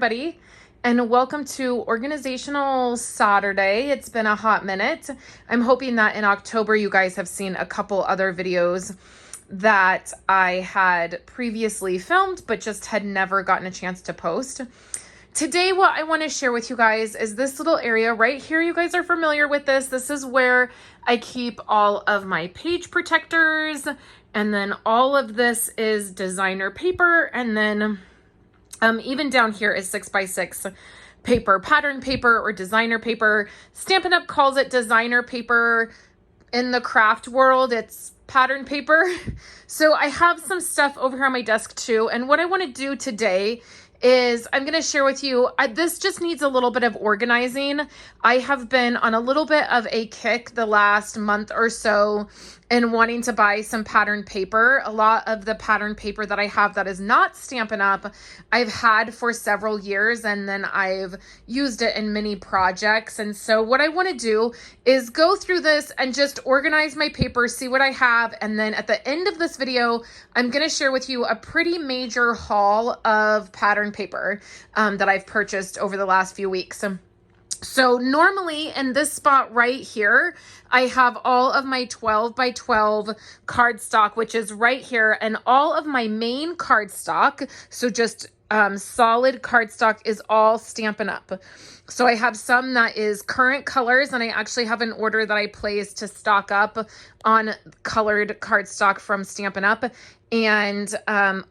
everybody, and welcome to Organizational Saturday. It's been a hot minute. I'm hoping that in October you guys have seen a couple other videos that I had previously filmed but just had never gotten a chance to post. Today what I want to share with you guys is this little area right here. You guys are familiar with this. This is where I keep all of my page protectors, and then all of this is designer paper, and then even down here is 6x6 paper, pattern paper or designer paper. Stampin' Up! Calls it designer paper. In the craft world, it's pattern paper. So I have some stuff over here on my desk too. And what I want to do today is I'm going to share with you, this just needs a little bit of organizing. I have been on a little bit of a kick the last month or so and wanting to buy some pattern paper. A lot of the pattern paper that I have that is not Stampin' Up, I've had for several years, and then I've used it in many projects. And so what I want to do is go through this and just organize my paper, see what I have, and then at the end of this video, I'm going to share with you a pretty major haul of pattern paper that I've purchased over the last few weeks. So normally in this spot right here, I have all of my 12 by 12 cardstock, which is right here, and all of my main cardstock, so just solid cardstock, is all Stampin' Up. So I have some that is current colors, and I actually have an order that I placed to stock up on colored cardstock from Stampin' Up, and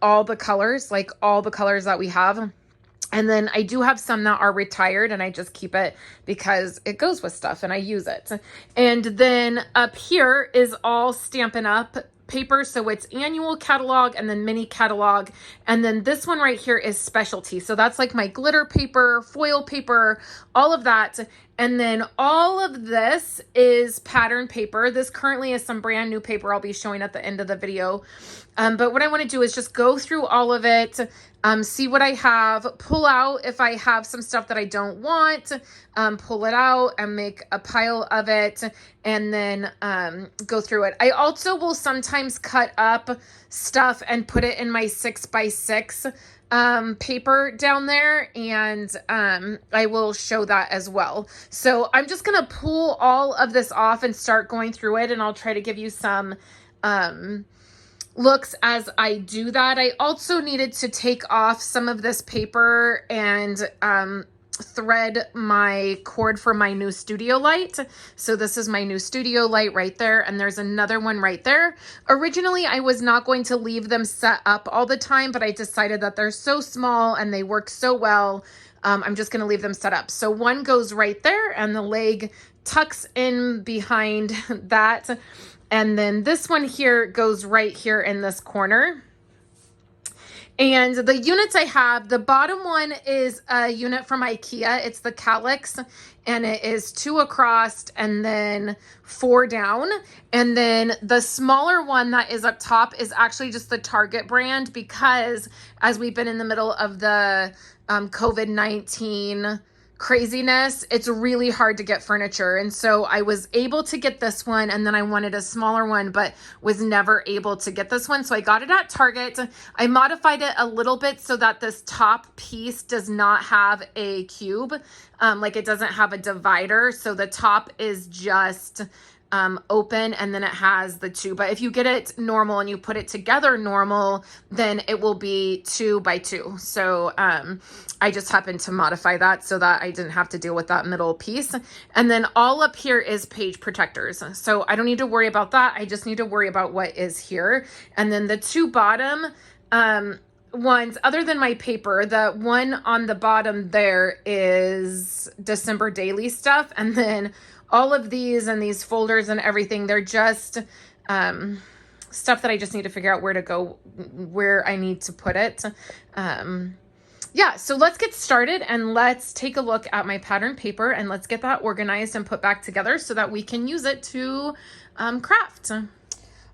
all the colors, like all the colors that we have. And then I do have some that are retired, and I just keep it because it goes with stuff and I use it. And then up here is all Stampin' Up paper. So it's annual catalog and then mini catalog. And then this one right here is specialty. So that's like my glitter paper, foil paper, all of that. And then all of this is pattern paper. This currently is some brand new paper I'll be showing at the end of the video. But what I want to do is just go through all of it, see what I have, pull out if I have some stuff that I don't want, pull it out and make a pile of it, and then go through it. I also will sometimes cut up stuff and put it in my 6x6 paper down there, and I will show that as well. So I'm just going to pull all of this off and start going through it, and I'll try to give you some looks as I do that. I also needed to take off some of this paper and thread my cord for my new studio light. So this is my new studio light right there, and there's another one right there. Originally, I was not going to leave them set up all the time, but I decided that they're so small and they work so well, I'm just going to leave them set up. So one goes right there, and the leg tucks in behind that. And then this one here goes right here in this corner. And the units I have, the bottom one is a unit from IKEA. It's the Calyx, and it is 2 across and then 4 down. And then the smaller one that is up top is actually just the Target brand, because as we've been in the middle of the COVID-19 craziness, it's really hard to get furniture. And so I was able to get this one, and then I wanted a smaller one, but was never able to get this one. So I got it at Target. I modified it a little bit so that this top piece does not have a cube. Like it doesn't have a divider. So the top is just open, and then it has the 2. But if you get it normal and you put it together normal, then it will be 2 by 2. So I just happened to modify that so that I didn't have to deal with that middle piece. And then all up here is page protectors. So I don't need to worry about that. I just need to worry about what is here. And then the 2 bottom ones, other than my paper, the one on the bottom there is December daily stuff. And then all of these and these folders and everything, they're just stuff that I just need to figure out where to go, where I need to put it. Yeah, so let's get started and let's take a look at my pattern paper, and let's get that organized and put back together so that we can use it to craft.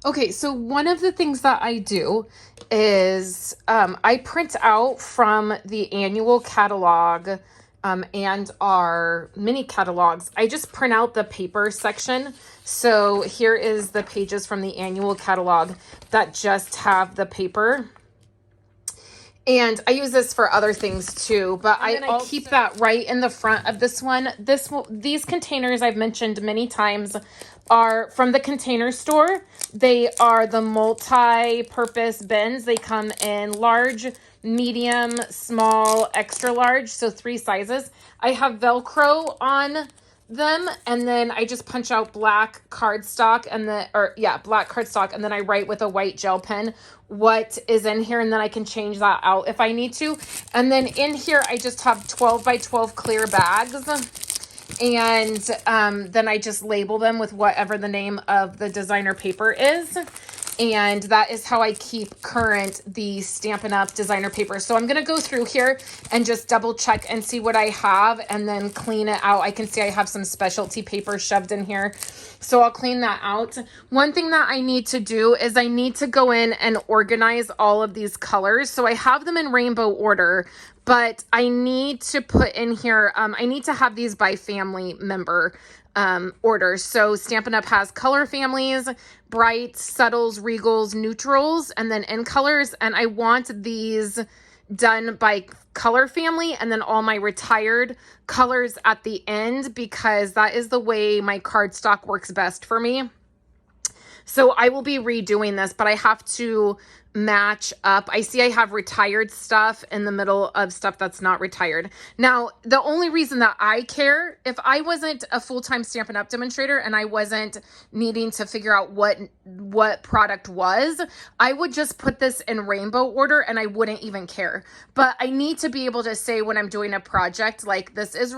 Okay, so one of the things that I do is I print out from the annual catalog and our mini catalogs. I just print out the paper section. So here is the pages from the annual catalog that just have the paper. And I use this for other things too, but I keep that right in the front of this one. These containers I've mentioned many times are from the Container Store. They are the multi-purpose bins. They come in large, medium, small, extra large, so 3 sizes. I have Velcro on them, and then I just punch out black cardstock black cardstock, and then I write with a white gel pen what is in here, and then I can change that out if I need to. And then in here I just have 12 by 12 clear bags, and then I just label them with whatever the name of the designer paper is. And that is how I keep current the Stampin' Up! Designer paper. So I'm going to go through here and just double check and see what I have and then clean it out. I can see I have some specialty paper shoved in here. So I'll clean that out. One thing that I need to do is I need to go in and organize all of these colors. So I have them in rainbow order, but I need to put in here, I need to have these by family member orders. So Stampin' Up! Has color families, brights, subtles, regals, neutrals, and then in colors. And I want these done by color family and then all my retired colors at the end, because that is the way my cardstock works best for me. So I will be redoing this, but I have to match up. I see I have retired stuff in the middle of stuff that's not retired. Now, the only reason that I care, if I wasn't a full-time Stampin' Up! Demonstrator and I wasn't needing to figure out what product was, I would just put this in rainbow order and I wouldn't even care. But I need to be able to say when I'm doing a project, like this is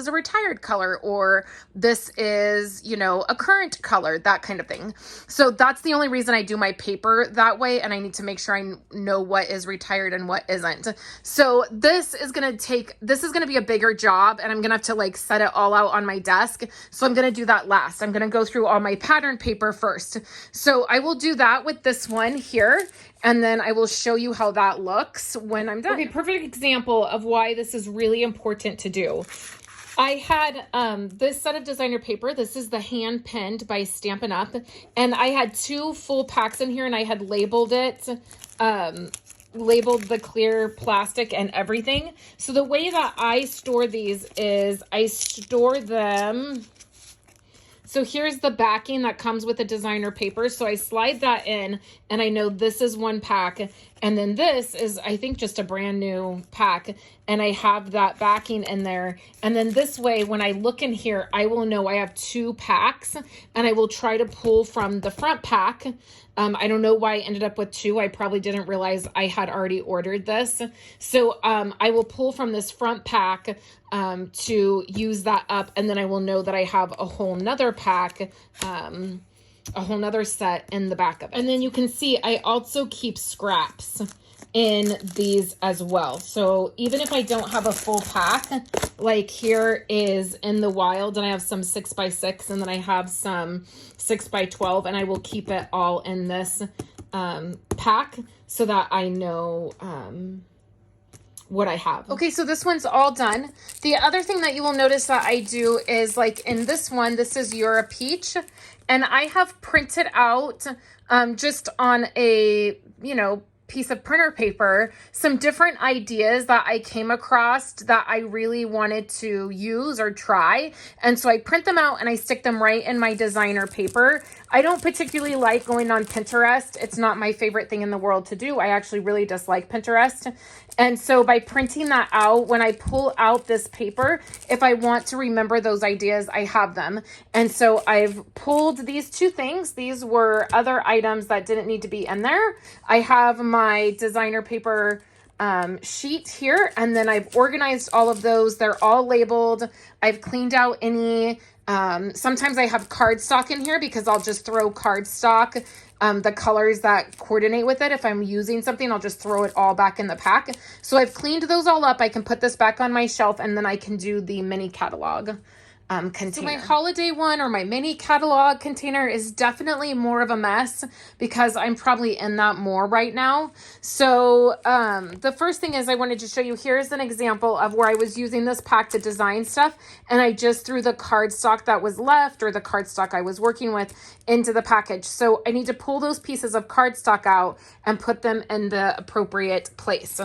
a retired color, or this is, you know, a current color, that kind of thing. So that's the only reason I do my paper that way, and I need to make sure I know what is retired and what isn't. So this is going to be a bigger job, and I'm going to have to like set it all out on my desk. So I'm going to do that last. I'm going to go through all my pattern paper first. So I will do that with this one here, and then I will show you how that looks when I'm done. Okay, perfect example of why this is really important to do. I had this set of designer paper. This is the hand penned by Stampin' Up! And I had 2 full packs in here, and I had labeled it, labeled the clear plastic and everything. So the way that I store these is I store them. So here's the backing that comes with the designer paper. So I slide that in, and I know this is 1 pack. And then this is, I think, just a brand new pack. And I have that backing in there. And then this way, when I look in here, I will know I have 2 packs. And I will try to pull from the front pack. I don't know why I ended up with 2. I probably didn't realize I had already ordered this. So I will pull from this front pack to use that up. And then I will know that I have a whole nother pack, a whole nother set in the back of it. And then you can see I also keep scraps in these as well. So even if I don't have a full pack, like here is in the wild, and I have some 6x6, and then I have some 6x12, and I will keep it all in this pack so that I know what I have. Okay, so this one's all done. The other thing that you will notice that I do is, like in this one, this is You're a Peach, and I have printed out just on a, you know, piece of printer paper, some different ideas that I came across that I really wanted to use or try. And so I print them out and I stick them right in my designer paper. I don't particularly like going on Pinterest. It's not my favorite thing in the world to do. I actually really dislike Pinterest. And so by printing that out, when I pull out this paper, if I want to remember those ideas, I have them. And so I've pulled these 2 things. These were other items that didn't need to be in there. I have my designer paper sheet here, and then I've organized all of those. They're all labeled. I've cleaned out any sometimes I have cardstock in here because I'll just throw cardstock, the colors that coordinate with it. If I'm using something, I'll just throw it all back in the pack. So I've cleaned those all up. I can put this back on my shelf, and then I can do the mini catalog. container. So my holiday one or my mini catalog container is definitely more of a mess because I'm probably in that more right now. So the first thing is I wanted to show you, here's an example of where I was using this pack to design stuff, and I just threw the cardstock that was left, or the cardstock I was working with, into the package. So I need to pull those pieces of cardstock out and put them in the appropriate place.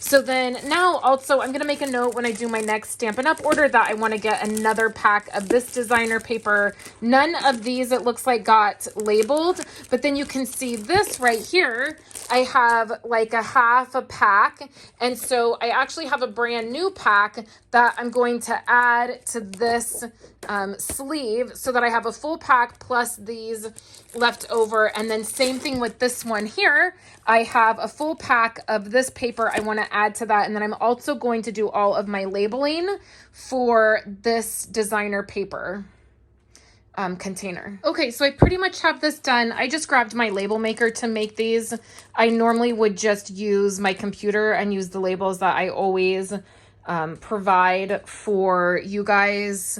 So then now also I'm going to make a note when I do my next Stampin' Up! Order that I want to get another pack of this designer paper. None of these, it looks like, got labeled, but then you can see this right here. I have like a half a pack, and so I actually have a brand new pack that I'm going to add to this sleeve so that I have a full pack plus these left over. And then same thing with this one here. I have a full pack of this paper I want to add to that. And then I'm also going to do all of my labeling for this designer paper container. Okay, so I pretty much have this done. I just grabbed my label maker to make these. I normally would just use my computer and use the labels that I always provide for you guys.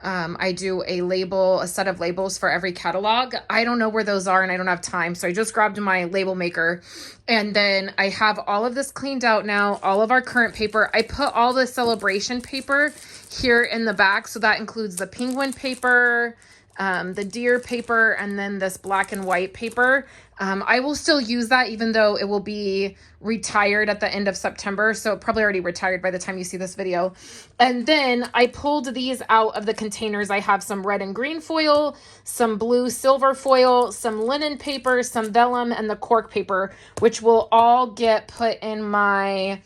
I do a set of labels for every catalog. I don't know where those are and I don't have time. So I just grabbed my label maker, and then I have all of this cleaned out now, all of our current paper. I put all the celebration paper here in the back. So that includes the penguin paper, the deer paper, and then this black and white paper. I will still use that even though it will be retired at the end of September. So probably already retired by the time you see this video. And then I pulled these out of the containers. I have some red and green foil, some blue silver foil, some linen paper, some vellum, and the cork paper, which will all get put in my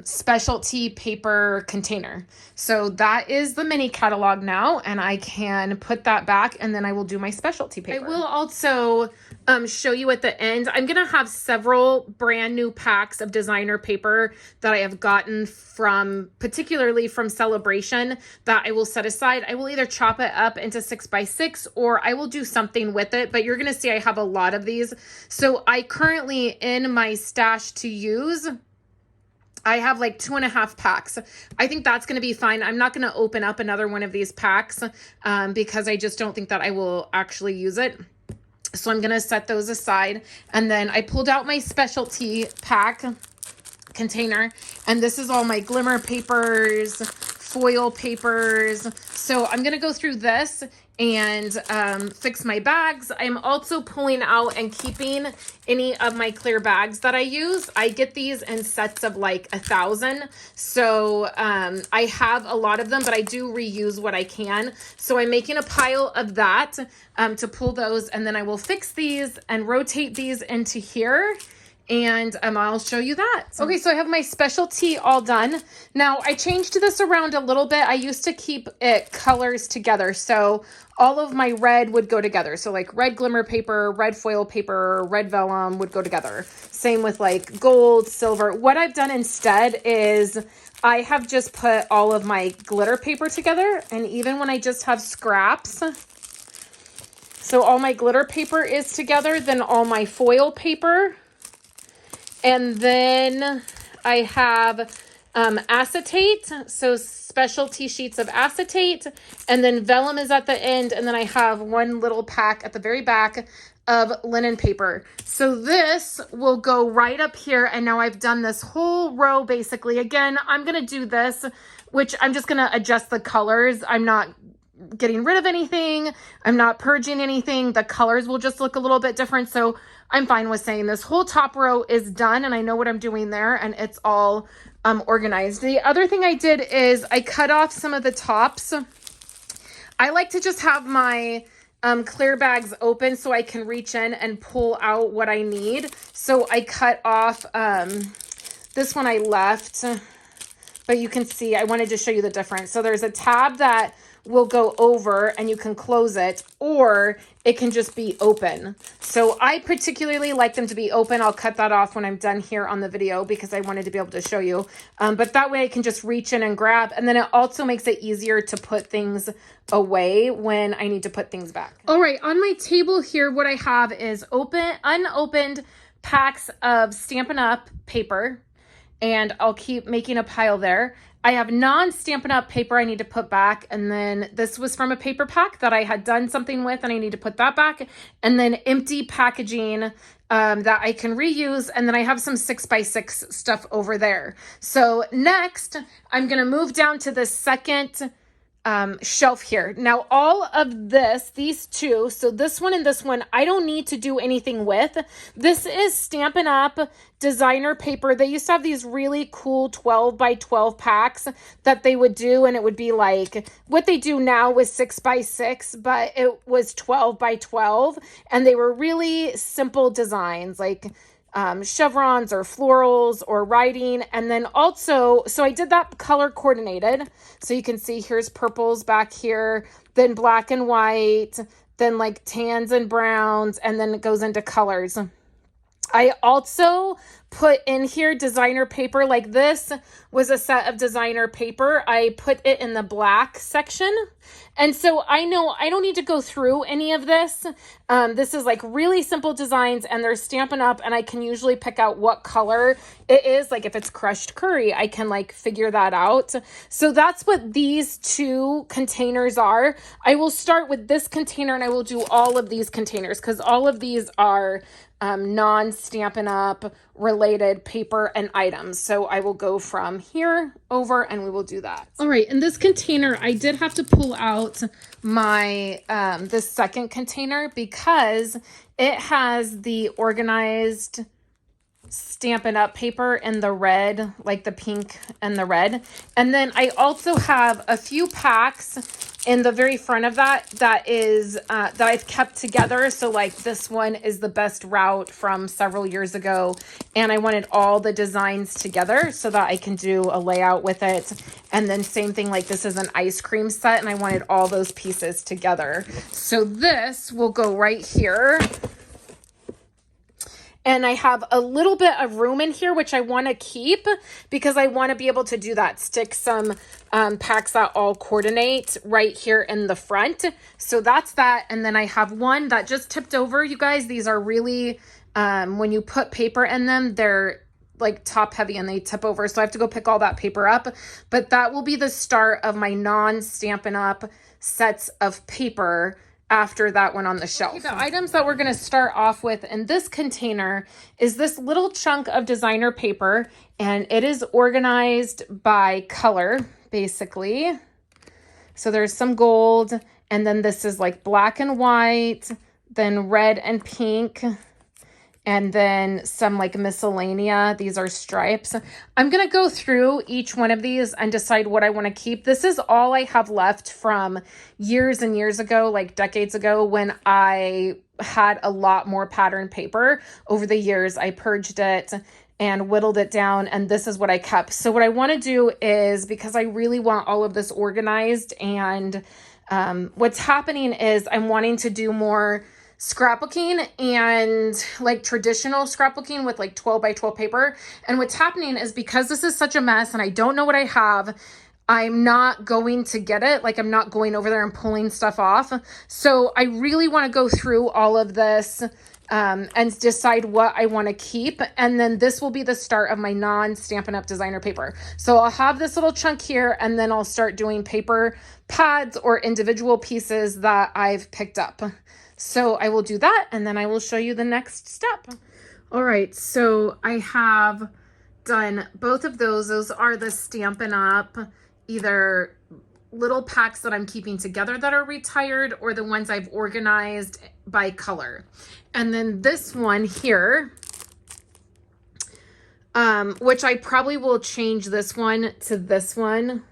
specialty paper container. So that is the mini catalog now, and I can put that back, and then I will do my specialty paper. I will also show you at the end. I'm going to have several brand new packs of designer paper that I have gotten particularly from Celebration, that I will set aside. I will either chop it up into 6x6 or I will do something with it, but you're going to see I have a lot of these. So I currently, in my stash to use, I have like 2.5 packs. I think that's going to be fine. I'm not going to open up another one of these packs because I just don't think that I will actually use it. So I'm going to set those aside. And then I pulled out my specialty pack container, and this is all my glimmer papers, foil papers. So I'm going to go through this and fix my bags. I'm also pulling out and keeping any of my clear bags that I use. I get these in sets of like 1,000. So I have a lot of them, but I do reuse what I can. So I'm making a pile of that to pull those, and then I will fix these and rotate these into here. And I'll show you that. Okay, so I have my specialty all done. Now, I changed this around a little bit. I used to keep it colors together. So all of my red would go together. So like red glimmer paper, red foil paper, red vellum would go together. Same with like gold, silver. What I've done instead is I have just put all of my glitter paper together. And even when I just have scraps, so all my glitter paper is together, then all my foil paper. And then I have acetate, so specialty sheets of acetate, and then vellum is at the end, and then I have one little pack at the very back of linen paper. So this will go right up here, and now I've done this whole row basically. Again, I'm going to do this, which I'm just going to adjust the colors. I'm not getting rid of anything. I'm not purging anything. The colors will just look a little bit different. So I'm fine with saying this whole top row is done, and I know what I'm doing there, and it's all organized. The other thing I did is I cut off some of the tops. I like to just have my clear bags open so I can reach in and pull out what I need. So I cut off, this one I left, but you can see, I wanted to show you the difference. So there's a tab that will go over and you can close it, or it can just be open. So I particularly like them to be open. I'll cut that off when I'm done here on the video because I wanted to be able to show you. But that way I can just reach in and grab. And then it also makes it easier to put things away when I need to put things back. All right, on my table here, what I have is unopened packs of Stampin' Up! Paper. And I'll keep making a pile there. I have non-Stampin' Up paper I need to put back. And then this was from a paper pack that I had done something with and I need to put that back. And then empty packaging that I can reuse. And then I have some 6x6 stuff over there. So next, I'm going to move down to the second shelf here. Now, all of this, these two, so this one and this one, I don't need to do anything with. This is Stampin' Up designer paper. They used to have these really cool 12 by 12 packs that they would do, and it would be like what they do now was 6x6, but it was 12 by 12, and they were really simple designs, like chevrons or florals or writing. And then also, so I did that color coordinated. So you can see here's purples back here, then black and white, then like tans and browns, and then it goes into colors. I also put in here designer paper. Like this was a set of designer paper. I put it in the black section. And so I know I don't need to go through any of this. This is like really simple designs and they're Stampin' Up, and I can usually pick out what color it is. Like if it's crushed curry, I can like figure that out. So that's what these two containers are. I will start with this container and I will do all of these containers because all of these are non-Stampin' Up related paper and items. So I will go from here over and we will do that. All right. In this container, I did have to pull out my, the second container because it has the organized Stampin' Up paper in the red, like the pink and the red. And then I also have a few packs in the very front of that is that I've kept together. So like this one is the best route from several years ago, and I wanted all the designs together so that I can do a layout with it. And then same thing, like this is an ice cream set and I wanted all those pieces together. So this will go right here. And I have a little bit of room in here, which I want to keep because I want to be able to do that. Stick some packs that all coordinate right here in the front. So that's that. And then I have one that just tipped over, you guys. These are really, when you put paper in them, they're like top heavy and they tip over. So I have to go pick all that paper up. But that will be the start of my non-Stampin' Up sets of paper after that one on the shelf. Okay, the items that we're going to start off with in this container is this little chunk of designer paper, and it is organized by color, basically. So there's some gold, and then this is like black and white, then red and pink, and then some like miscellanea. These are stripes. I'm going to go through each one of these and decide what I want to keep. This is all I have left from years and years ago, like decades ago, when I had a lot more pattern paper. Over the years, I purged it and whittled it down, and this is what I kept. So what I want to do is, because I really want all of this organized, and what's happening is I'm wanting to do more scrapbooking and like traditional scrapbooking with like 12 by 12 paper. And what's happening is because this is such a mess and I don't know what I have, I'm not going to get it. Like I'm not going over there and pulling stuff off. So I really want to go through all of this and decide what I want to keep. And then this will be the start of my non-Stampin' Up designer paper. So I'll have this little chunk here and then I'll start doing paper pads or individual pieces that I've picked up. So I will do that and then I will show you the next step. All right, so I have done both of those. Those are the Stampin' Up, either little packs that I'm keeping together that are retired or the ones I've organized by color. And then this one here, which I probably will change this one to this one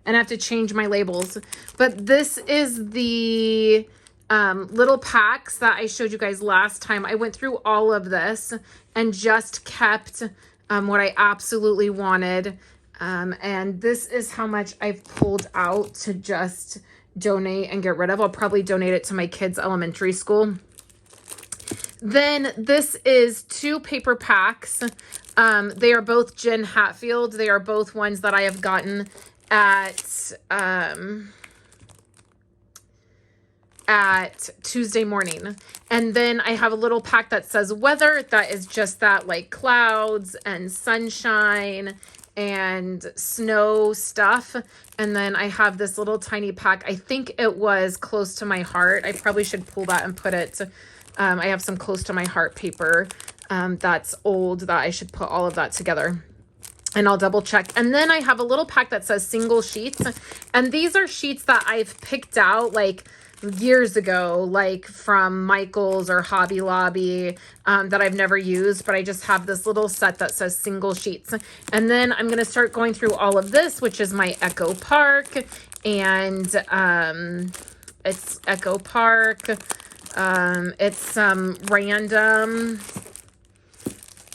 and I have to change my labels. But this is the little packs that I showed you guys last time. I went through all of this and just kept what I absolutely wanted. And this is how much I've pulled out to just donate and get rid of. I'll probably donate it to my kids' elementary school. Then this is 2 paper packs. They are both Jen Hatfield. They are both ones that I have gotten at Tuesday morning. And then I have a little pack that says weather. That is just that, like clouds and sunshine and snow stuff. And then I have this little tiny pack. I think it was close to my heart. I probably should pull that and put it. I have some close to my heart paper that's old that I should put all of that together. And I'll double check. And then I have a little pack that says single sheets. And these are sheets that I've picked out like years ago, like from Michael's or Hobby Lobby, that I've never used, but I just have this little set that says single sheets. And then I'm going to start going through all of this, which is my Echo Park. And it's Echo Park. It's some random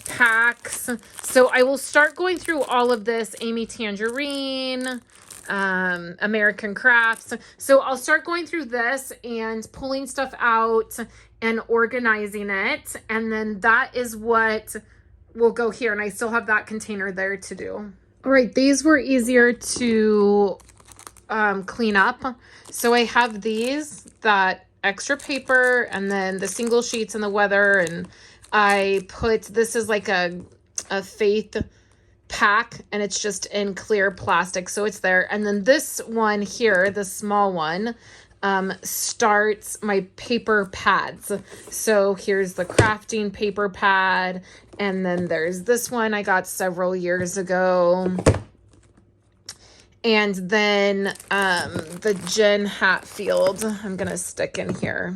packs. So I will start going through all of this. Amy Tangerine, American Crafts. So I'll start going through this and pulling stuff out and organizing it. And then that is what will go here. And I still have that container there to do. All right, these were easier to clean up. So I have these, that extra paper, and then the single sheets and the weather, and I put, this is like a Faith pack, and it's just in clear plastic, so it's there. And then this one here, the small one, starts my paper pads. So here's the crafting paper pad, and then there's this one I got several years ago. And then the Jen Hatfield, I'm going to stick in here.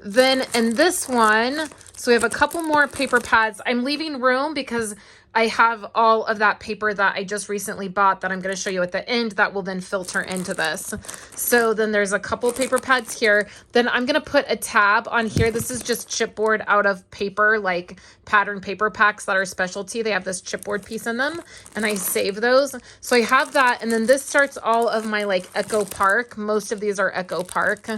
Then in this one, so we have a couple more paper pads. I'm leaving room because I have all of that paper that I just recently bought that I'm going to show you at the end that will then filter into this. So then there's a couple paper pads here. Then I'm going to put a tab on here. This is just chipboard out of paper, like pattern paper packs that are specialty. They have this chipboard piece in them, and I save those. So I have that. And then this starts all of my like Echo Park. Most of these are Echo Park.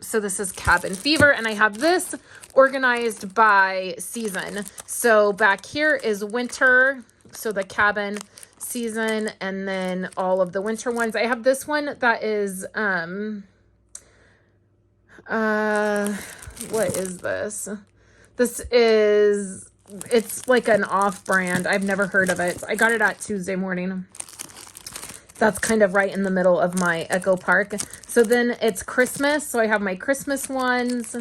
So this is Cabin Fever, and I have this organized by season. So back here is winter, so the cabin season, and then all of the winter ones. I have this one that is, what is this? This is, it's like an off-brand. I've never heard of it. I got it at Tuesday morning. That's kind of right in the middle of my Echo Park. So then it's Christmas. So I have my Christmas ones.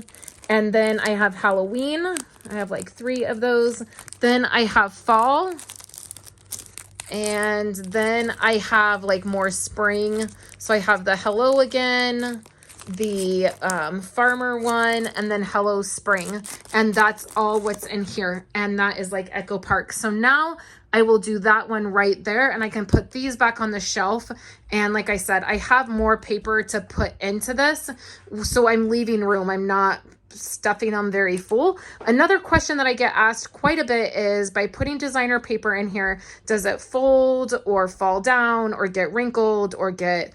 And then I have Halloween. I have like 3 of those. Then I have fall. And then I have like more spring. So I have the Hello Again, the Farmer one, and then Hello Spring. And that's all what's in here. And that is like Echo Park. So now I will do that one right there, and I can put these back on the shelf. And like I said, I have more paper to put into this, so I'm leaving room. I'm not stuffing them very full. Another question that I get asked quite a bit is, by putting designer paper in here, does it fold or fall down or get wrinkled or get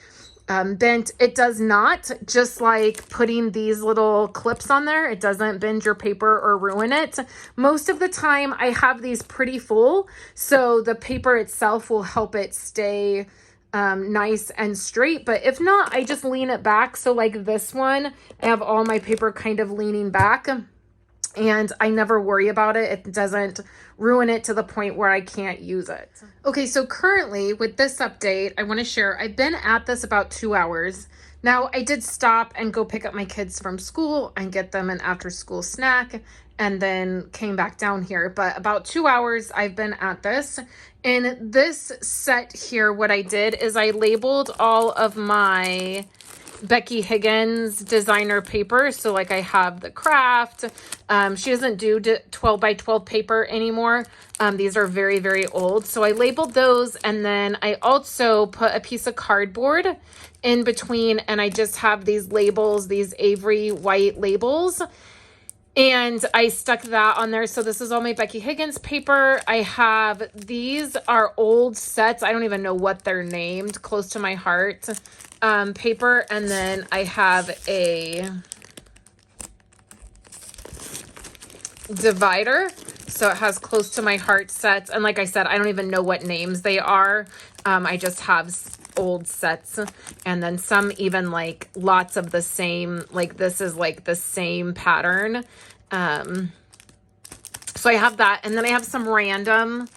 bent? It does not. Just like putting these little clips on there, it doesn't bend your paper or ruin it. Most of the time I have these pretty full, so the paper itself will help it stay nice and straight. But if not, I just lean it back. So like this one, I have all my paper kind of leaning back, and I never worry about it. It doesn't ruin it to the point where I can't use it. Okay, so currently with this update, I want to share, I've been at this about 2 hours. Now, I did stop and go pick up my kids from school and get them an after school snack, and then came back down here. But about 2 hours I've been at this. In this set here, what I did is I labeled all of my Becky Higgins designer paper. So like I have the craft. She doesn't do 12 by 12 paper anymore. These are very, very old. So I labeled those, and then I also put a piece of cardboard in between, and I just have these labels, these Avery white labels. And I stuck that on there. So this is all my Becky Higgins paper. I have, these are old sets. I don't even know what they're named, close to my heart paper. And then I have a divider. So it has close to my heart sets. And like I said, I don't even know what names they are. I just have old sets, and then some even like lots of the same, like this is like the same pattern. So I have that, and then I have some random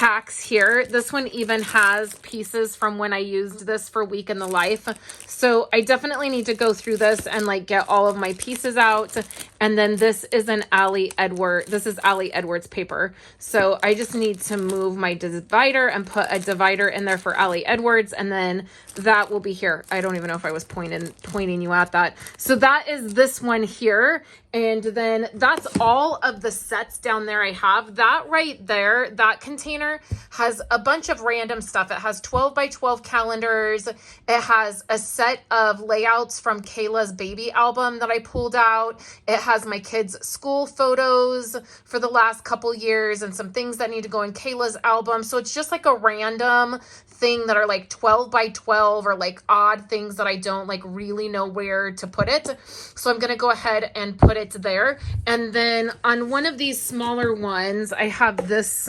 packs here. This one even has pieces from when I used this for Week in the Life. So I definitely need to go through this and like get all of my pieces out. And then this is an this is Allie Edwards paper. So I just need to move my divider and put a divider in there for Allie Edwards. And then that will be here. I don't even know if I was pointing you at that. So that is this one here. And then that's all of the sets down there I have. That right there, that container has a bunch of random stuff. It has 12 by 12 calendars. It has a set of layouts from Kayla's baby album that I pulled out. It has my kids' school photos for the last couple years and some things that need to go in Kayla's album. So it's just like a random thing that are like 12 by 12 or like odd things that I don't like really know where to put it. So I'm going to go ahead and put it there. And then on one of these smaller ones, I have this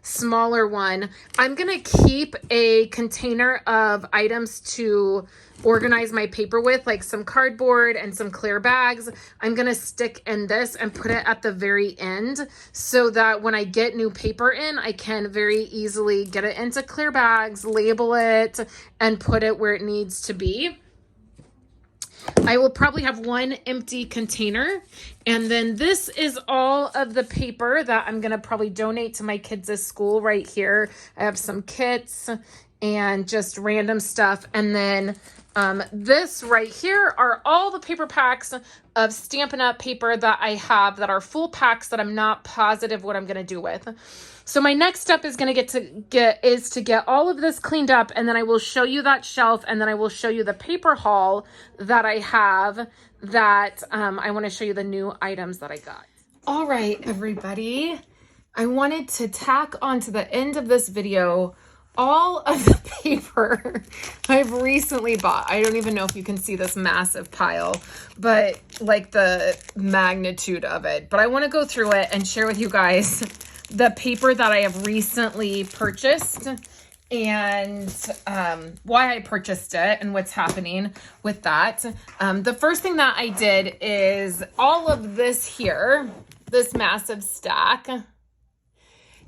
smaller one. I'm going to keep a container of items to organize my paper with, like some cardboard and some clear bags. I'm going to stick in this and put it at the very end so that when I get new paper in, I can very easily get it into clear bags, label it, and put it where it needs to be. I will probably have one empty container. And then this is all of the paper that I'm going to probably donate to my kids' school right here. I have some kits and just random stuff. And then this right here are all the paper packs of Stampin' Up! Paper that I have that are full packs that I'm not positive what I'm going to do with. So my next step is going to get all of this cleaned up, and then I will show you that shelf, and then I will show you the paper haul that I have that I want to show you the new items that I got. All right, everybody. I wanted to tack onto the end of this video all of the paper I've recently bought. I don't even know if you can see this massive pile, but like the magnitude of it. But I want to go through it and share with you guys the paper that I have recently purchased and why I purchased it and what's happening with that. The first thing that I did is all of this here, this massive stack,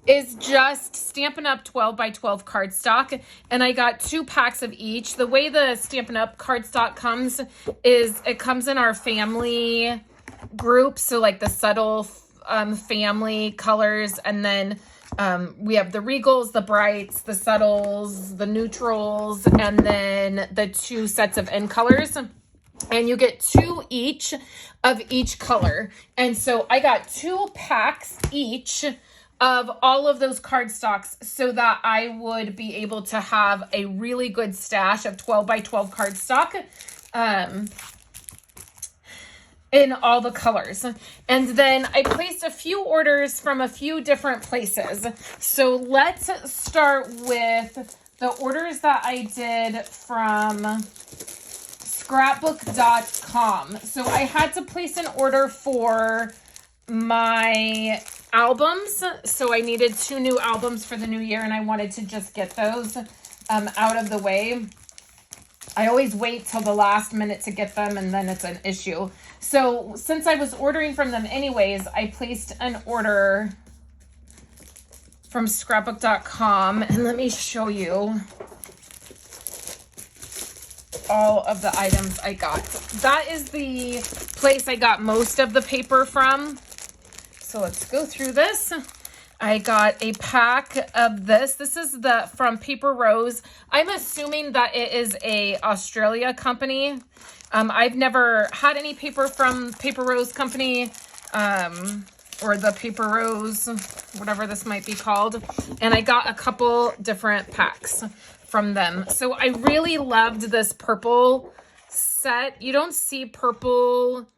is just Stampin' Up! 12 by 12 cardstock, and I got 2 packs of each. The way the Stampin' Up! Cardstock comes is it comes in our family group, so like the subtle family colors, and then we have the regals, the brights, the subtles, the neutrals, and then the 2 sets of end colors. And you get 2 each of each color. And so I got 2 packs each of all of those cardstocks so that I would be able to have a really good stash of 12 by 12 cardstock in all the colors. And then I placed a few orders from a few different places. So let's start with the orders that I did from scrapbook.com. So I had to place an order for my albums. So I needed 2 new albums for the new year, and I wanted to just get those out of the way. I always wait till the last minute to get them, and then it's an issue. So since I was ordering from them anyways, I placed an order from scrapbook.com, and let me show you all of the items I got. That is the place I got most of the paper from. So let's go through this. I got a pack of this. This is from Paper Rose. I'm assuming that it is a Australia company. I've never had any paper from Paper Rose company, or the Paper Rose, whatever this might be called. And I got a couple different packs from them. So I really loved this purple set. You don't see purple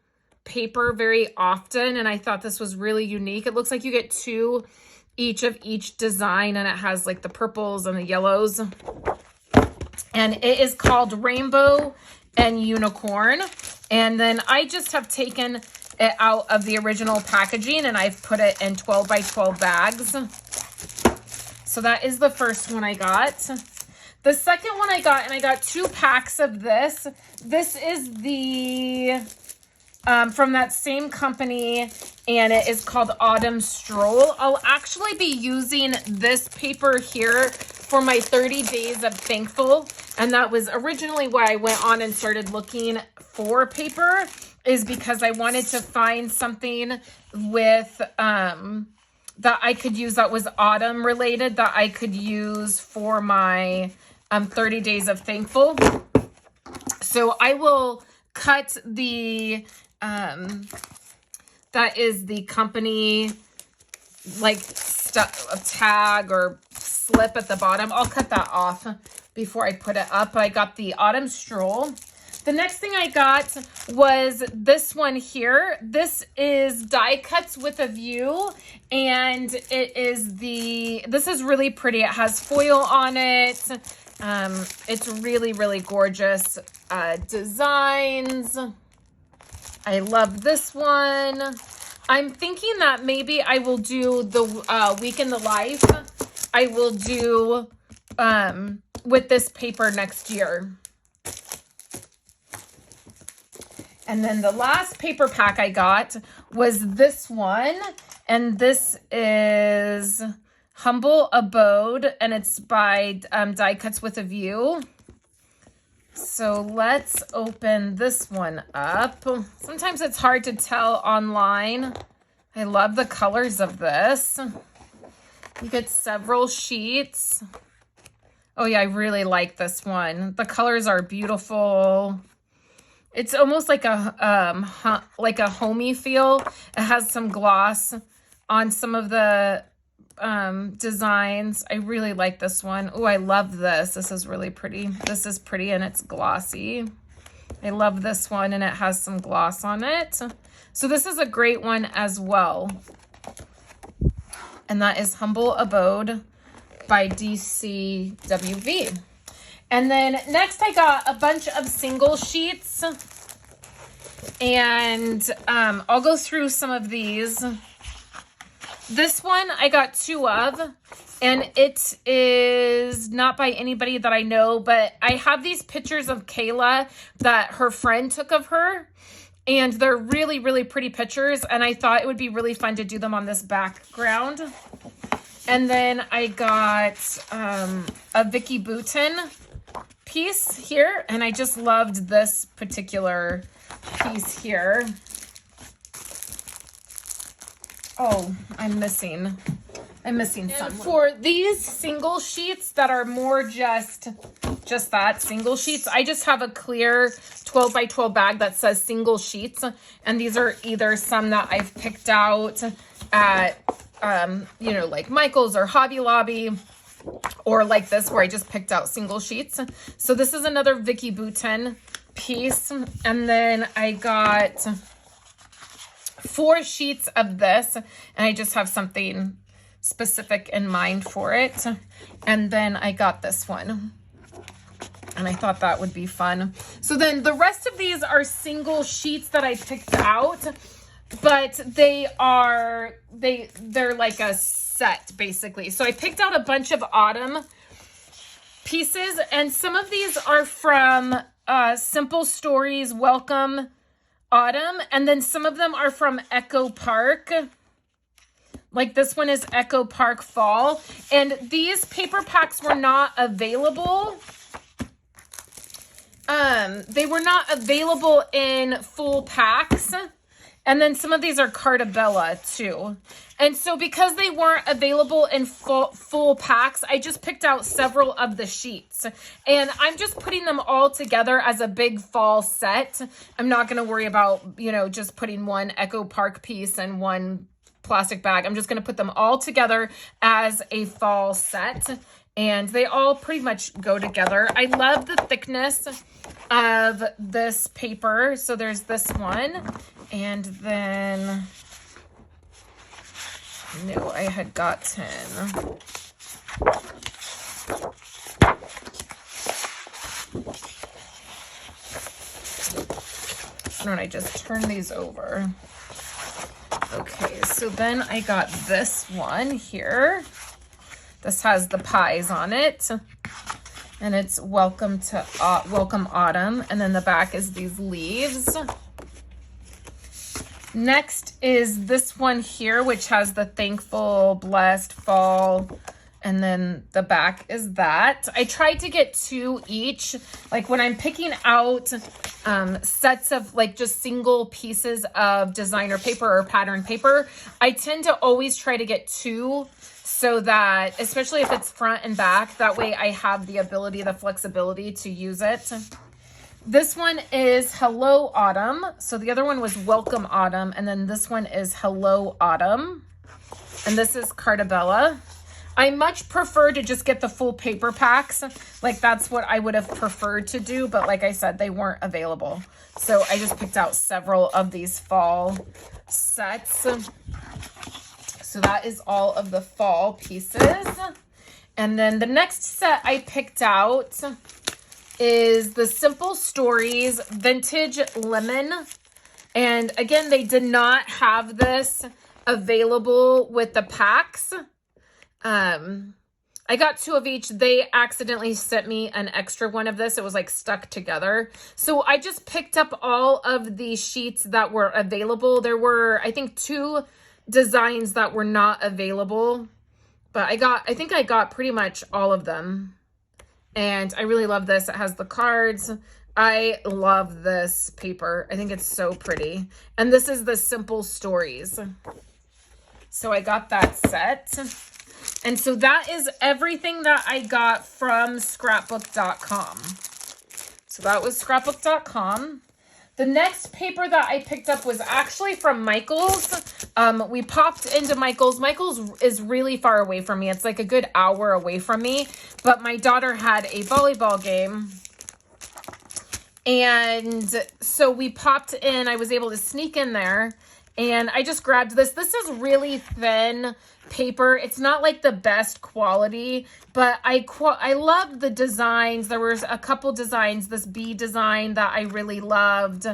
paper very often, and I thought this was really unique. It looks like you get 2 each of each design, and it has like the purples and the yellows, and it is called Rainbow and Unicorn. And then I just have taken it out of the original packaging, and I've put it in 12 by 12 bags. So that is the first one I got. The second one I got, and I got 2 packs of this. This is the from that same company, and it is called Autumn Stroll. I'll actually be using this paper here for my 30 days of Thankful, and that was originally why I went on and started looking for paper, is because I wanted to find something with that I could use that was autumn related, that I could use for my 30 days of Thankful. So I will cut the that is the company like tag or slip at the bottom. I'll cut that off before I put it up. I got the Autumn Stroll. The next thing I got was this one here. This is Die Cuts with a View, and this is really pretty. It has foil on it. It's really, really gorgeous designs. I love this one. I'm thinking that maybe I will do the week in the life. I will do with this paper next year. And then the last paper pack I got was this one. And this is Humble Abode, and it's by Die Cuts with a View. So let's open this one up. Sometimes it's hard to tell online. I love the colors of this. You get several sheets. Oh yeah, I really like this one. The colors are beautiful. It's almost like a homey feel. It has some gloss on some of the designs. I really like this one. Oh, I love this. This is really pretty. This is pretty and it's glossy. I love this one and it has some gloss on it. So this is a great one as well. And that is Humble Abode by DCWV. And then next I got a bunch of single sheets, and I'll go through some of these. This one I got 2 of, and it is not by anybody that I know, but I have these pictures of Kayla that her friend took of her, and they're really, really pretty pictures, and I thought it would be really fun to do them on this background. And then I got a Vicky Boutin piece here, and I just loved this particular piece here. Oh, I'm missing some. For these single sheets that are more just that, single sheets, I just have a clear 12 by 12 bag that says single sheets, and these are either some that I've picked out at you know, like Michael's or Hobby Lobby, or like this where I just picked out single sheets. So this is another Vicky Boutin piece. And then I got 4 sheets of this, and I just have something specific in mind for it. And then I got this one, and I thought that would be fun. So then the rest of these are single sheets that I picked out, but they're like a set basically. So I picked out a bunch of autumn pieces, and some of these are from Simple Stories Welcome Autumn, and then some of them are from Echo Park. Like this one is Echo Park Fall, and these paper packs were not available. They were not available in full packs. And then some of these are Cartabella too. And so because they weren't available in full packs, I just picked out several of the sheets. And I'm just putting them all together as a big fall set. I'm not going to worry about, you know, just putting one Echo Park piece and one plastic bag. I'm just going to put them all together as a fall set. And they all pretty much go together. I love the thickness of this paper. So there's this one. And then, no, I had gotten, why don't I just turn these over? Okay, so then I got this one here. This has the pies on it, and it's Welcome Autumn, and then the back is these leaves. Next is this one here, which has the thankful, blessed, fall, and then the back is that. I tried to get 2 each. Like when I'm picking out sets of like just single pieces of designer paper or pattern paper, I tend to always try to get 2 so that, especially if it's front and back, that way I have the ability, the flexibility to use it. This one is Hello Autumn. So the other one was Welcome Autumn. And then this one is Hello Autumn. And this is Cartabella. I much prefer to just get the full paper packs. Like that's what I would have preferred to do. But like I said, they weren't available. So I just picked out several of these fall sets. So that is all of the fall pieces. And then the next set I picked out is the Simple Stories Vintage Lemon. And again, they did not have this available with the packs. I got 2 of each. They accidentally sent me an extra one of this. It was like stuck together. So I just picked up all of the sheets that were available. There were, I think, 2 designs that were not available, but I think I got pretty much all of them. And I really love this. It has the cards. I love this paper. I think it's so pretty. And this is the Simple Stories. So I got that set. And so that is everything that I got from scrapbook.com. So that was scrapbook.com. The next paper that I picked up was actually from Michael's. We popped into Michael's. Michael's is really far away from me. It's like a good hour away from me. But my daughter had a volleyball game. And so we popped in. I was able to sneak in there. And I just grabbed this. This is really thin paper. It's not like the best quality, but I loved the designs. There was a couple designs, this bee design that I really loved.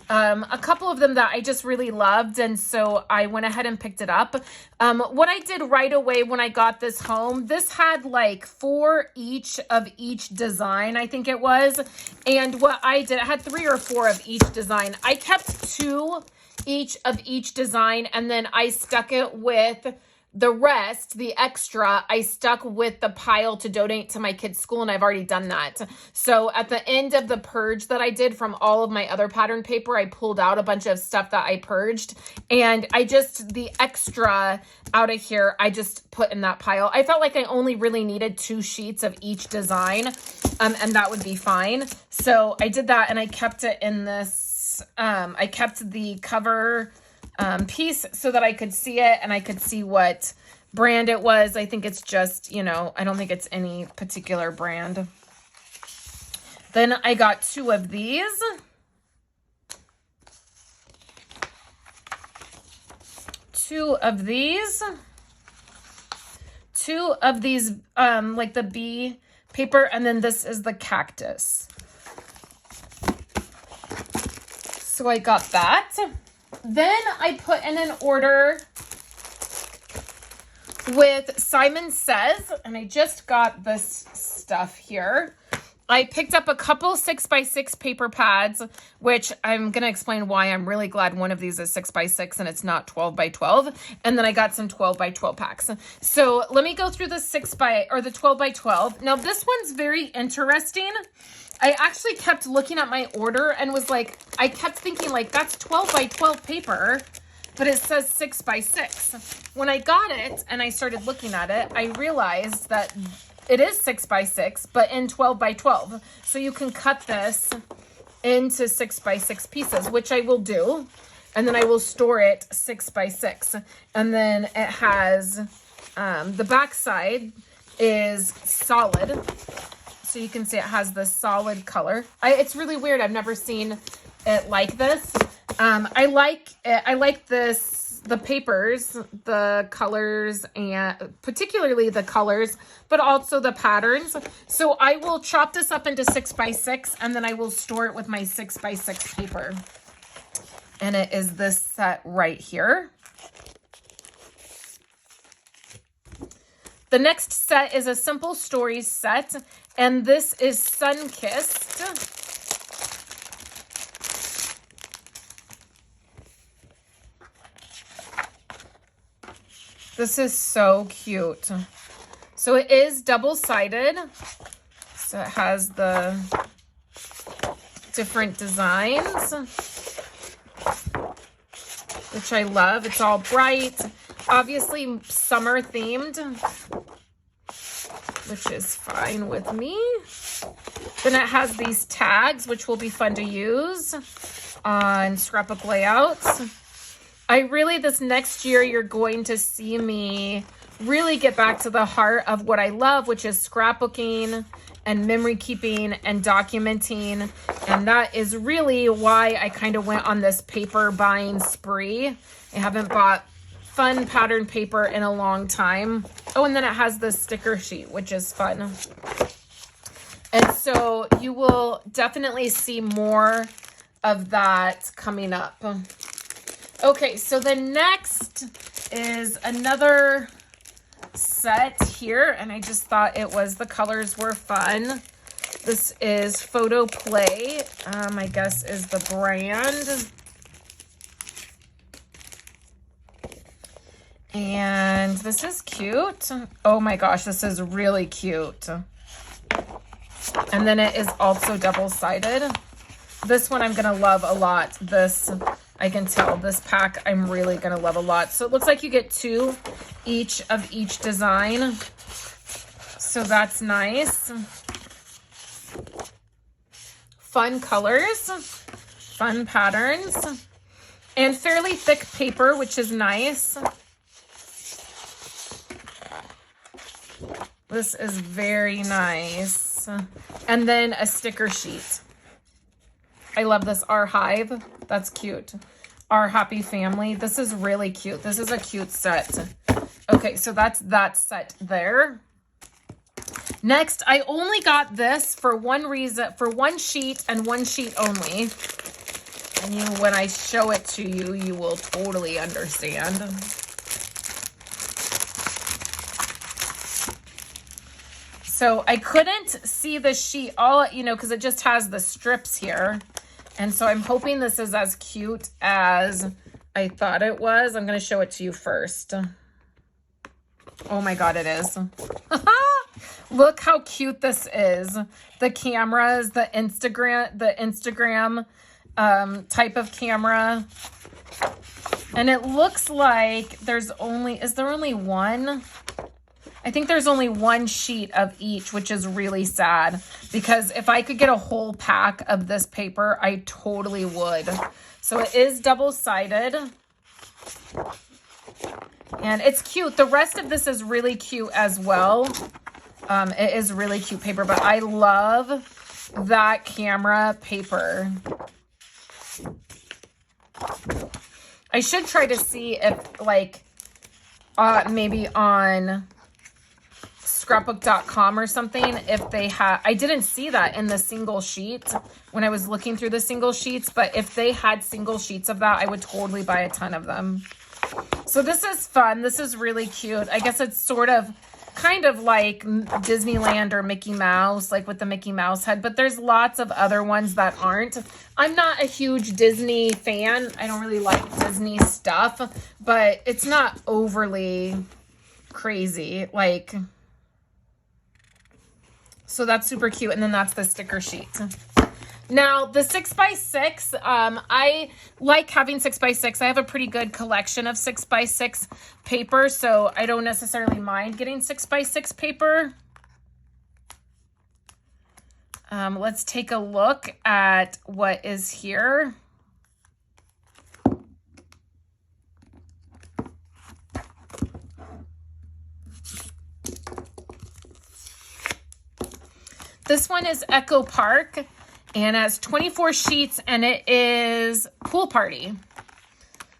A couple of them that I just really loved. And so I went ahead and picked it up. What I did right away when I got this home, this had like 4 each of each design, I think it was. And what I did, it had 3 or 4 of each design. I kept 2 each of each design, and then I stuck it with the rest, the extra, I stuck with the pile to donate to my kids' school, and I've already done that. So at the end of the purge that I did from all of my other pattern paper, I pulled out a bunch of stuff that I purged, and the extra out of here, I just put in that pile. I felt like I only really needed 2 sheets of each design, and that would be fine. So I did that, and I kept it in this, I kept the cover piece so that I could see it and I could see what brand it was. I think it's just, I don't think it's any particular brand. Then I got 2 of these. 2 of these. 2 of these, like the bee paper, and then this is the cactus. So I got that. Then I put in an order with Simon Says, and I just got this stuff here. I picked up a couple 6x6 paper pads, which I'm going to explain why I'm really glad one of these is 6x6 and it's not 12x12. And then I got some 12x12 packs. So let me go through the 12x12. Now this one's very interesting. I actually kept looking at my order and was like, I kept thinking like, that's 12x12 paper, but it says 6x6. When I got it and I started looking at it, I realized that it is 6x6, but in 12x12. So you can cut this into 6x6 pieces, which I will do. And then I will store it 6x6. And then it has, the back side is solid. So you can see it has the solid color. It's really weird. I've never seen it like this. I like it. I like the papers, the colors, and particularly the colors, but also the patterns. So I will chop this up into 6x6 and then I will store it with my 6x6 paper. And it is this set right here. The next set is a Simple Stories set, and this is Sun-Kissed. This is so cute. So it is double-sided. So it has the different designs, which I love. It's all bright, obviously summer themed, which is fine with me. Then it has these tags, which will be fun to use on scrapbook layouts. This next year, you're going to see me really get back to the heart of what I love, which is scrapbooking and memory keeping and documenting. And that is really why I kind of went on this paper buying spree. I haven't bought fun pattern paper in a long time. Oh, and then it has this sticker sheet, which is fun. And so you will definitely see more of that coming up. Okay, so the next is another set here, and I just thought the colors were fun. This is Photo Play, I guess is the brand. And this is cute. Oh my gosh, this is really cute. And then it is also double-sided. This one I'm gonna love a lot. This, I can tell, this pack I'm really gonna love a lot. So it looks like you get 2 each of each design. So that's nice. Fun colors, fun patterns, and fairly thick paper, which is nice. This is very nice. And then a sticker sheet. I love this. Our Hive. That's cute. Our Happy Family. This is really cute. This is a cute set. Okay, so that's that set there. Next, I only got this for one reason, for one sheet and one sheet only. And when I show it to you, you will totally understand. So I couldn't see the sheet all, because it just has the strips here. And so I'm hoping this is as cute as I thought it was. I'm going to show it to you first. Oh my God, it is. Look how cute this is. The cameras, the Instagram type of camera. And it looks like is there only one? I think there's only one sheet of each, which is really sad, because if I could get a whole pack of this paper, I totally would. So it is double-sided. And it's cute. The rest of this is really cute as well. It is really cute paper, but I love that camera paper. I should try to see if, maybe on scrapbook.com or something, if they have, I didn't see that in the single sheet when I was looking through the single sheets, but if they had single sheets of that, I would totally buy a ton of them. So this is fun. This is really cute. I guess it's kind of like Disneyland or Mickey Mouse, like with the Mickey Mouse head, but there's lots of other ones that aren't. I'm not a huge Disney fan. I don't really like Disney stuff, but it's not overly crazy. So that's super cute. And then that's the sticker sheet. Now the 6x6, I like having 6x6. I have a pretty good collection of 6x6 paper, so I don't necessarily mind getting 6x6 paper. Let's take a look at what is here. This one is Echo Park and has 24 sheets, and it is Pool Party.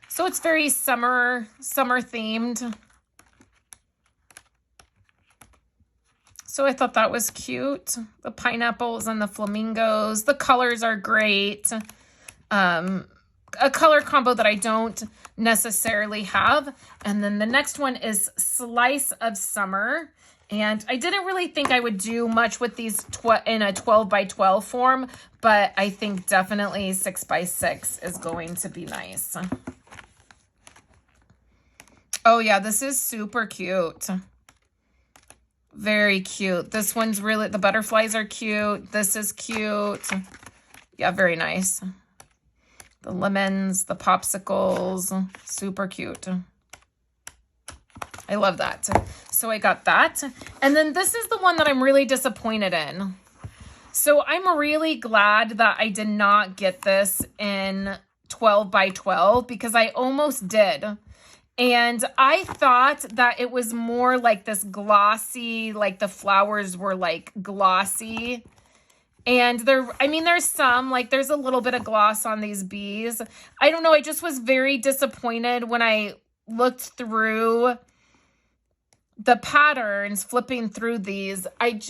So it's very summer themed. So I thought that was cute. The pineapples and the flamingos. The colors are great. A color combo that I don't necessarily have. And then the next one is Slice of Summer. And I didn't really think I would do much with these in a 12x12 form, but I think definitely 6x6 is going to be nice. Oh yeah, this is super cute. Very cute. This one's really, the butterflies are cute. This is cute. Yeah, very nice. The lemons, the popsicles, super cute. I love that. So I got that. And then this is the one that I'm really disappointed in. So I'm really glad that I did not get this in 12 by 12 because I almost did. And I thought that it was more like this glossy, like the flowers were like glossy. And there's some, like there's a little bit of gloss on these bees. I don't know. I just was very disappointed when I looked through the patterns, flipping through these. It's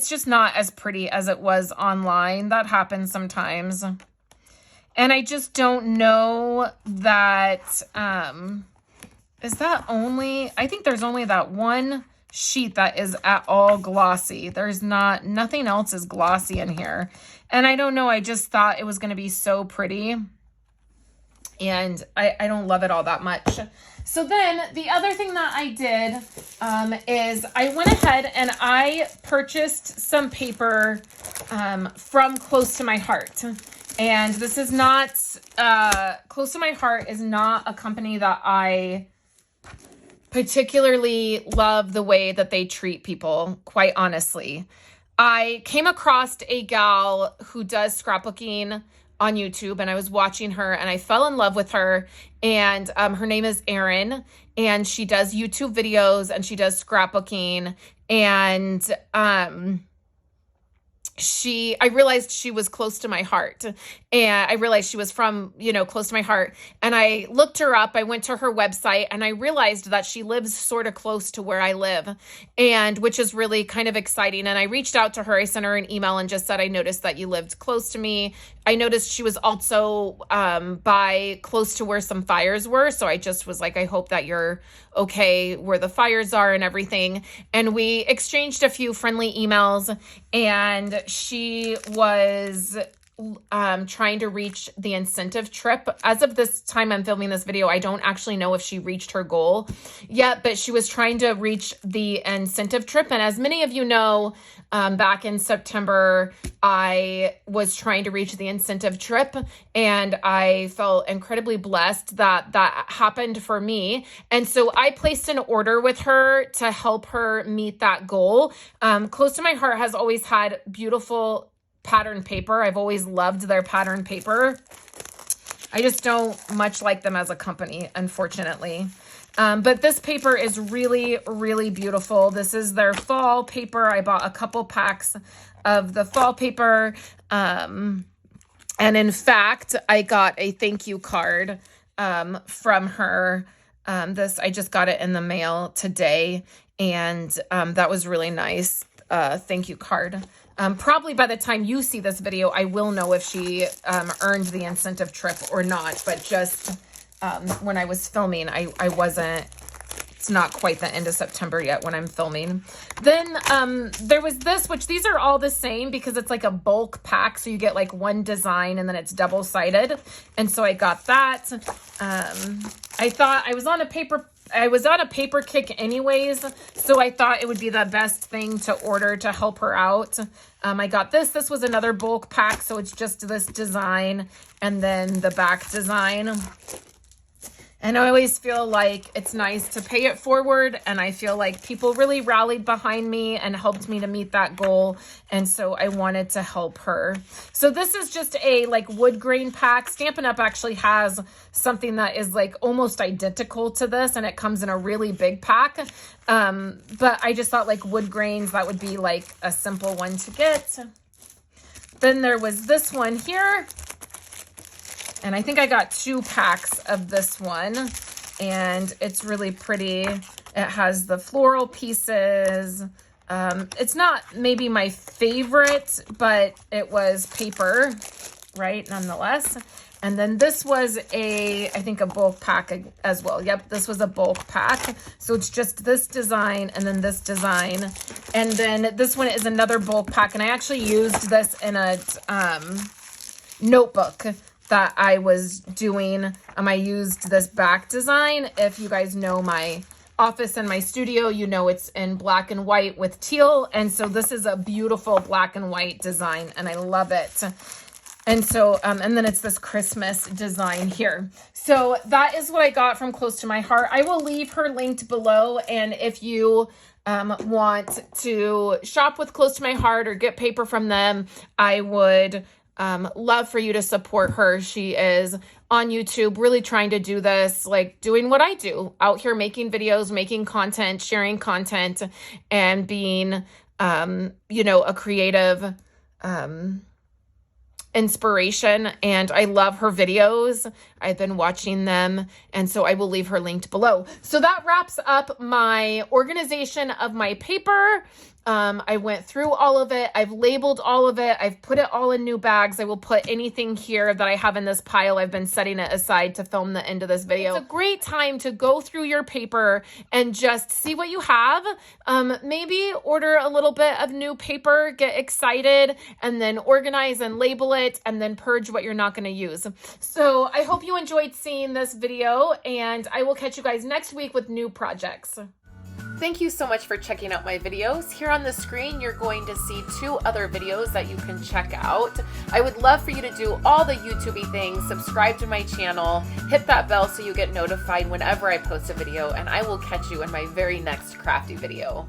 just not as pretty as it was online. That happens sometimes. And I just don't know that, is that only, I think there's only that one sheet that is at all glossy. There's nothing else is glossy in here. And I don't know, I just thought it was going to be so pretty. And I don't love it all that much. So then the other thing that I did is I went ahead and I purchased some paper from Close to My Heart. And this is not, Close to My Heart is not a company that I particularly love the way that they treat people, quite honestly. I came across a gal who does scrapbooking on YouTube, and I was watching her and I fell in love with her. And her name is Erin, and she does YouTube videos and she does scrapbooking. And I realized she was close to my heart, and I realized she was from, close to my heart. And I looked her up, I went to her website, and I realized that she lives sort of close to where I live, and which is really kind of exciting. And I reached out to her, I sent her an email and just said, I noticed that you lived close to me. I noticed she was also by close to where some fires were. So I just was like, I hope that you're okay where the fires are and everything. And we exchanged a few friendly emails, and she was trying to reach the incentive trip. As of this time I'm filming this video, I don't actually know if she reached her goal yet, but she was trying to reach the incentive trip. And as many of you know, back in September, I was trying to reach the incentive trip, and I felt incredibly blessed that that happened for me. And so I placed an order with her to help her meet that goal. Close to My Heart has always had beautiful pattern paper. I've always loved their pattern paper. I just don't much like them as a company, unfortunately. But this paper is really, really beautiful. This is their fall paper. I bought a couple packs of the fall paper. And in fact, I got a thank you card from her. I just got it in the mail today, and that was really nice. Thank you card. Probably by the time you see this video, I will know if she earned the incentive trip or not. But just when I was filming, I wasn't, it's not quite the end of September yet when I'm filming. Then there was this, which these are all the same because it's like a bulk pack. So you get like one design and then it's double-sided. And so I got that. I thought I was on a paper kick anyways, so I thought it would be the best thing to order to help her out. I got this. This was another bulk pack, so it's just this design and then the back design. And I always feel like it's nice to pay it forward, and I feel like people really rallied behind me and helped me to meet that goal, and so I wanted to help her. So this is just a like wood grain pack. Stampin' Up! Actually has something that is like almost identical to this, and it comes in a really big pack. But I just thought like wood grains, that would be like a simple one to get. Then there was this one here. And I think I got 2 packs of this one, and it's really pretty. It has the floral pieces. It's not maybe my favorite, but it was paper, right, nonetheless. And then this was I think a bulk pack as well. Yep, this was a bulk pack. So it's just this design and then this design. And then this one is another bulk pack, and I actually used this in a notebook that I was doing. I used this back design. If you guys know my office and my studio, you know it's in black and white with teal. And so this is a beautiful black and white design and I love it. And so, and then it's this Christmas design here. So that is what I got from Close to My Heart. I will leave her linked below. And if you want to shop with Close to My Heart or get paper from them, I would love for you to support her. She is on YouTube really trying to do this, like doing what I do out here, making videos, making content, sharing content, and being, you know, a creative, inspiration. And I love her videos. I've been watching them. And so I will leave her linked below. So that wraps up my organization of my paper. I went through all of it. I've labeled all of it. I've put it all in new bags. I will put anything here that I have in this pile. I've been setting it aside to film the end of this video. It's a great time to go through your paper and just see what you have. Maybe order a little bit of new paper, get excited, and then organize and label it, and then purge what you're not going to use. So I hope you enjoyed seeing this video, and I will catch you guys next week with new projects. Thank you so much for checking out my videos. Here on the screen, you're going to see 2 other videos that you can check out. I would love for you to do all the YouTube-y things, subscribe to my channel, hit that bell so you get notified whenever I post a video, and I will catch you in my very next crafty video.